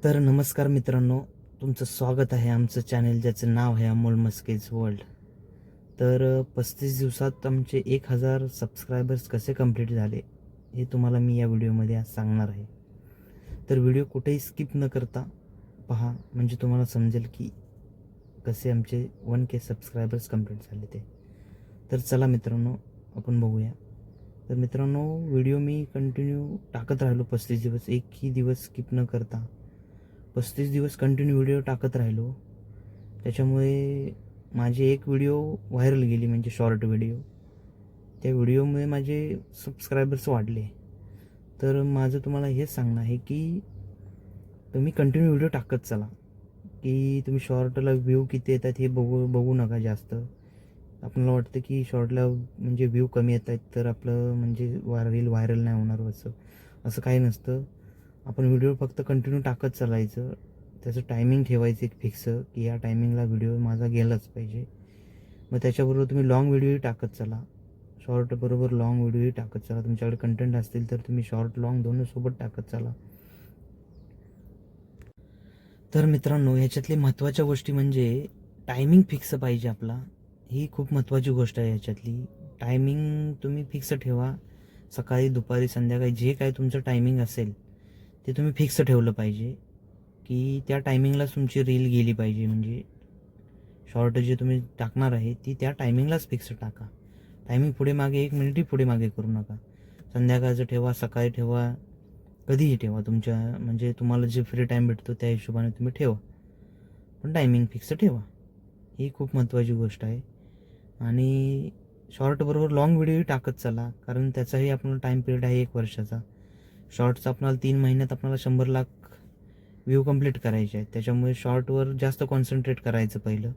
तर नमस्कार मित्रांनो, तुमचं स्वागत आहे आमचं चॅनेल ज्याचं नाव आहे अमोल मस्केज वर्ल्ड. तर 35 दिवसात आमचे 1000 सबस्क्रायबर्स कसे कंप्लीट झाले हे तुम्हाला मी या व्हिडिओमध्ये आज सांगणार आहे. तर व्हिडिओ कुठेही स्किप न करता पहा, म्हणजे तुम्हाला समजेल की कसे आमचे 1K सबस्क्रायबर्स कंप्लीट झाले ते. तर चला मित्रांनो, आपण बघूया. तर मित्रांनो, व्हिडिओ मी कंटिन्यू टाकत राहिलो 35 दिवस, एकही दिवस स्किप न करता 35 दिवस कंटिन्यू व्हिडिओ टाकत राहिलो. त्याच्यामुळे माझी एक व्हिडिओ व्हायरल गेली, म्हणजे शॉर्ट व्हिडिओ. त्या व्हिडिओमुळे माझे सबस्क्रायबर्स वाढले. तर माझं तुम्हाला हेच सांगणं आहे की तुम्ही कंटिन्यू व्हिडिओ टाकत चला, की तुम्ही शॉर्टला व्ह्यू किती येतात हे बघू नका जास्त. आपल्याला वाटतं की शॉर्टला म्हणजे व्ह्यू कमी येत आहेत तर आपलं म्हणजे रील व्हायरल नाही होणार. असं काही नसतं. आपण व्हिडिओ फक्त कंटिन्यू टाकत चालायचं. त्याचं टायमिंग ठेवायचं एक फिक्स, की या टायमिंगला व्हिडिओ माझा गेलाच पाहिजे. मग त्याच्याबरोबर तुम्ही लाँग व्हिडिओही टाकत चला, शॉर्टबरोबर लाँग व्हिडिओही टाकत चला. तुमच्याकडे कंटेंट असतील तर तुम्ही शॉर्ट लाँग दोन्ही सोबत टाकत चला. तर मित्रांनो, ह्याच्यातली महत्त्वाच्या गोष्टी म्हणजे टायमिंग फिक्स पाहिजे आपला. ही खूप महत्त्वाची गोष्ट आहे ह्याच्यातली. टायमिंग तुम्ही फिक्स ठेवा. सकाळी, दुपारी, संध्याकाळी जे काय तुमचं टायमिंग असेल ते तुम्ही फिक्स ठेवलं पाहिजे, की त्या टायमिंगलाच तुमची रील गेली पाहिजे. म्हणजे शॉर्ट जे तुम्ही टाकणार आहे ती त्या टायमिंगलाच फिक्स टाका. टायमिंग पुढे मागे 1 मिनिटही पुढे मागे करू नका. संध्याकाळचं ठेवा, सकाळी ठेवा, कधीही ठेवा. तुमच्या म्हणजे तुम्हाला जे फ्री टाईम भेटतो त्या हिशोबाने तुम्ही ठेवा, पण टायमिंग फिक्स ठेवा. ही खूप महत्त्वाची गोष्ट आहे. आणि शॉर्टबरोबर लाँग व्हिडिओही टाकत चला, कारण त्याचाही आपल्याला टाईम पिरियड आहे 1 वर्षाचा. शॉर्टचा आपल्याला 3 महिन्यात आपल्याला 100 लाख व्ह्यू कंप्लीट करायचे आहेत. त्याच्यामुळे शॉर्टवर जास्त कॉन्सन्ट्रेट करायचं पहिलं.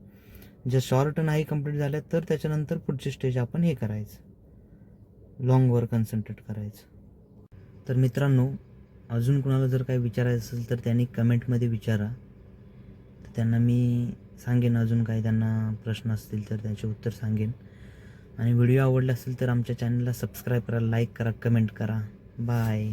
जर शॉर्ट नाही कंप्लीट झाल्या तर त्याच्यानंतर पुढची स्टेज आपण हे करायचं, लाँगवर कॉन्सन्ट्रेट करायचं. तर मित्रांनो, अजून कुणाला जर काही विचारायचं असेल तर त्यांनी कमेंटमध्ये विचारा. तर त्यांना मी सांगेन, अजून काही त्यांना प्रश्न असतील तर त्याचे उत्तर सांगेन. आणि व्हिडिओ आवडला असेल तर आमच्या चॅनलला सबस्क्राईब करा, लाईक करा, कमेंट करा. बाय.